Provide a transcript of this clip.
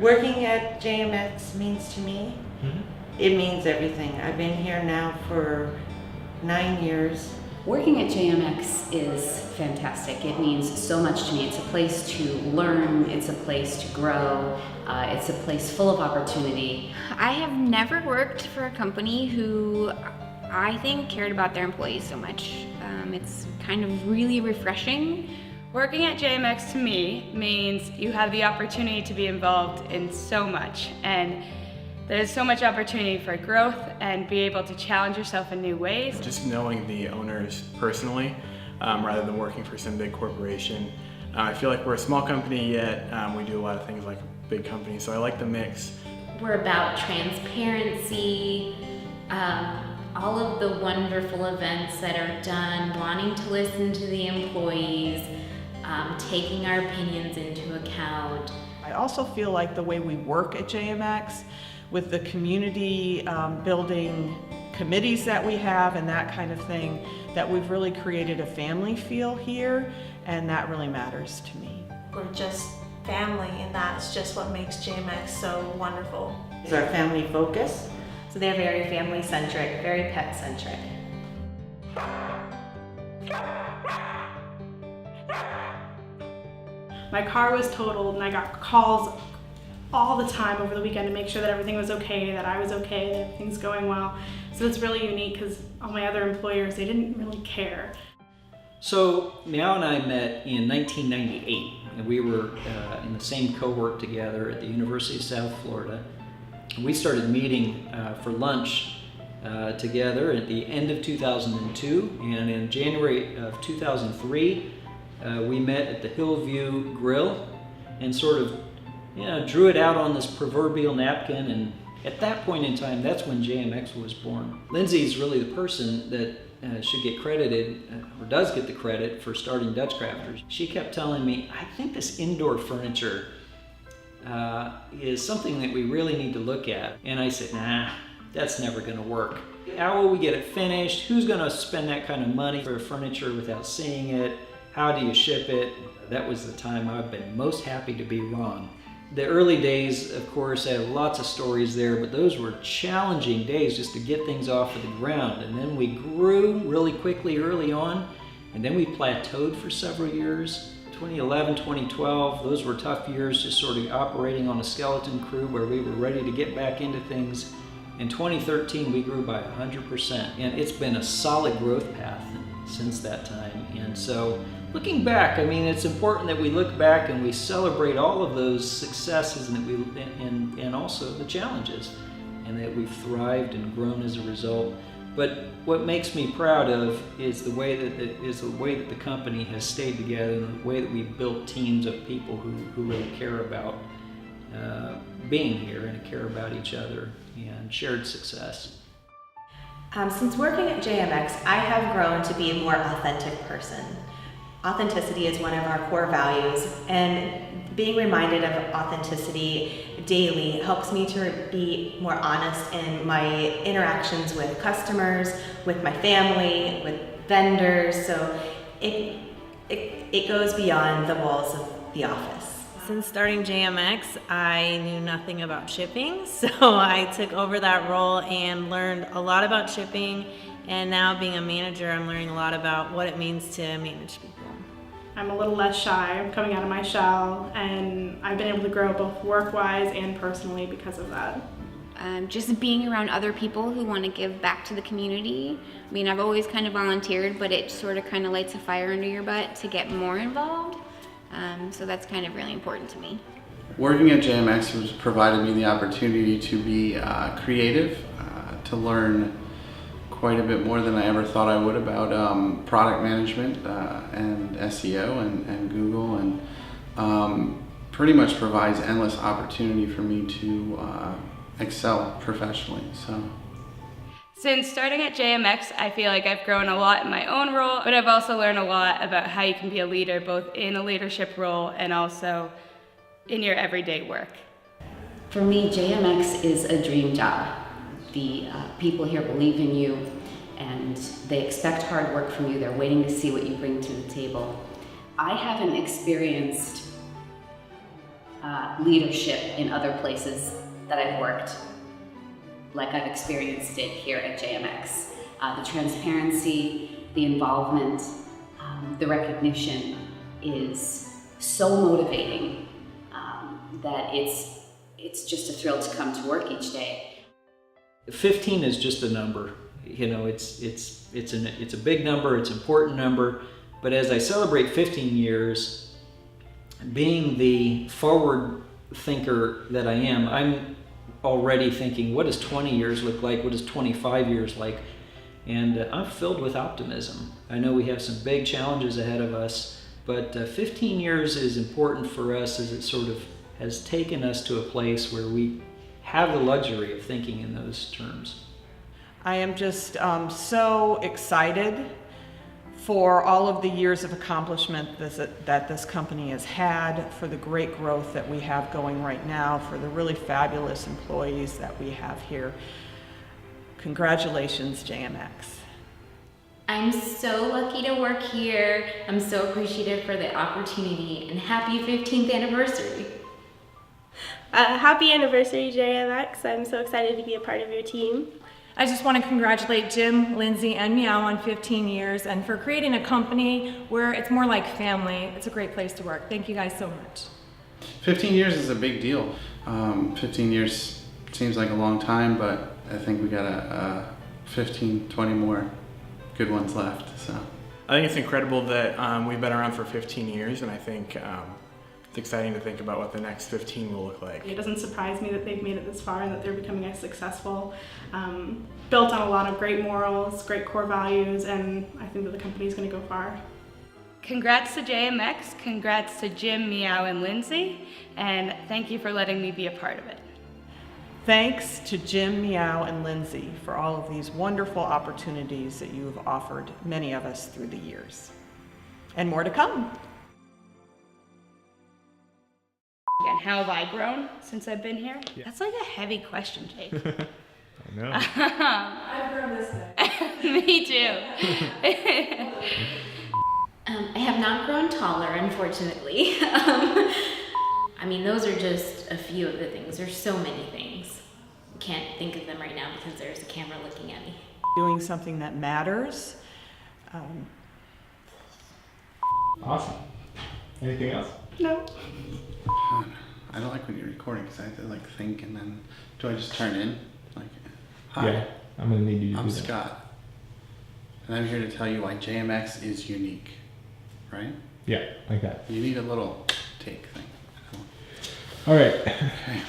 Working at JMX means to me, it means everything. I've been here now for 9 years. Working at JMX is fantastic. It means so much to me. It's a place to learn, it's a place to grow, it's a place full of opportunity. I have never worked for a company who I think cared about their employees so much. It's kind of really refreshing. Working at JMX to me means you have the opportunity to be involved in so much, and there's so much opportunity for growth and be able to challenge yourself in new ways. Just knowing the owners personally, rather than working for some big corporation. I feel like we're a small company, yet we do a lot of things like a big company, so I like the mix. We're about transparency, all of the wonderful events that are done, wanting to listen to the employees, taking our opinions into account. I also feel like the way we work at JMX, with the community building committees that we have and that kind of thing, that we've really created a family feel here, and that really matters to me. We're just family, and that's just what makes JMX so wonderful. It's our family focus. So they're very family-centric, very pet-centric. My car was totaled and I got calls all the time over the weekend to make sure that everything was okay, that I was okay, that everything's going well. So it's really unique because all my other employers, they didn't really care. So Miao and I met in 1998, and we were in the same cohort together at the University of South Florida. And we started meeting for lunch together at the end of 2002, and in January of 2003, we met at the Hillview Grill and sort of drew it out on this proverbial napkin, and at that point in time, that's when JMX was born. Linse is really the person that should get credited, or does get the credit, for starting DutchCrafters. She kept telling me, I think this indoor furniture is something that we really need to look at. And I said, nah, that's never gonna work. How will we get it finished? Who's gonna spend that kind of money for furniture without seeing it? How do you ship it? That was the time I've been most happy to be wrong. The early days, of course, I had lots of stories there, but those were challenging days just to get things off of the ground. And then we grew really quickly early on, and then we plateaued for several years. 2011, 2012, those were tough years, just sort of operating on a skeleton crew where we were ready to get back into things. In 2013, we grew by 100%, and it's been a solid growth path since that time. And so, looking back, I mean, it's important that we look back and we celebrate all of those successes and also the challenges, and that we've thrived and grown as a result. But what makes me proud of is the way that the company has stayed together, and the way that we've built teams of people who really care about being here and care about each other and shared success. Since working at JMX, I have grown to be a more authentic person. Authenticity is one of our core values, and being reminded of authenticity daily helps me to be more honest in my interactions with customers, with my family, with vendors, so it goes beyond the walls of the office. Since starting JMX, I knew nothing about shipping, so I took over that role and learned a lot about shipping, and now being a manager, I'm learning a lot about what it means to manage people. I'm a little less shy, I'm coming out of my shell, and I've been able to grow both work-wise and personally because of that. Just being around other people who want to give back to the community. I mean, I've always kind of volunteered, but it sort of kind of lights a fire under your butt to get more involved. So that's kind of really important to me. Working at JMX has provided me the opportunity to be creative, to learn quite a bit more than I ever thought I would about product management and SEO and Google, and pretty much provides endless opportunity for me to excel professionally. Since starting at JMX, I feel like I've grown a lot in my own role, but I've also learned a lot about how you can be a leader, both in a leadership role and also in your everyday work. For me, JMX is a dream job. The people here believe in you, and they expect hard work from you. They're waiting to see what you bring to the table. I haven't experienced leadership in other places that I've worked, like I've experienced it here at JMX. The transparency, the involvement, the recognition is so motivating that it's just a thrill to come to work each day. 15 is just a number. You know, it's a big number, it's an important number, but as I celebrate 15 years, being the forward thinker that I am, I'm already thinking, what does 20 years look like? What does 25 years like? And I'm filled with optimism. I know we have some big challenges ahead of us, but 15 years is important for us as it sort of has taken us to a place where we have the luxury of thinking in those terms. I am just so excited for all of the years of accomplishment that this company has had, for the great growth that we have going right now, for the really fabulous employees that we have here. Congratulations, JMX. I'm so lucky to work here. I'm so appreciative for the opportunity, and happy 15th anniversary. Happy anniversary, JMX. I'm so excited to be a part of your team. I just want to congratulate Jim, Lindsay, and Miao on 15 years and for creating a company where it's more like family. It's a great place to work. Thank you guys so much. 15 years is a big deal. 15 years seems like a long time, but I think we got 15, 20 more good ones left. So I think it's incredible that we've been around for 15 years, and I think it's exciting to think about what the next 15 will look like. It doesn't surprise me that they've made it this far and that they're becoming as successful, built on a lot of great morals, great core values, and I think that the company's going to go far. Congrats to JMX, congrats to Jim, Miao, and Lindsay, and thank you for letting me be a part of it. Thanks to Jim, Miao, and Lindsay for all of these wonderful opportunities that you have offered many of us through the years. And more to come. And how have I grown since I've been here? Yeah. That's like a heavy question, Jake. I know. I've grown this way. Me too. I have not grown taller, unfortunately. I mean, those are just a few of the things. There's so many things. I can't think of them right now because there's a camera looking at me. Doing something that matters. Awesome. Anything else? No. I don't like when you're recording because I have to like think, and then do I just turn in? Like, hi, Yeah, I'm gonna need you to I'm do that. Scott, and I'm here to tell you why JMX is unique, right? Yeah, like that. You need a little take thing. All right. Okay.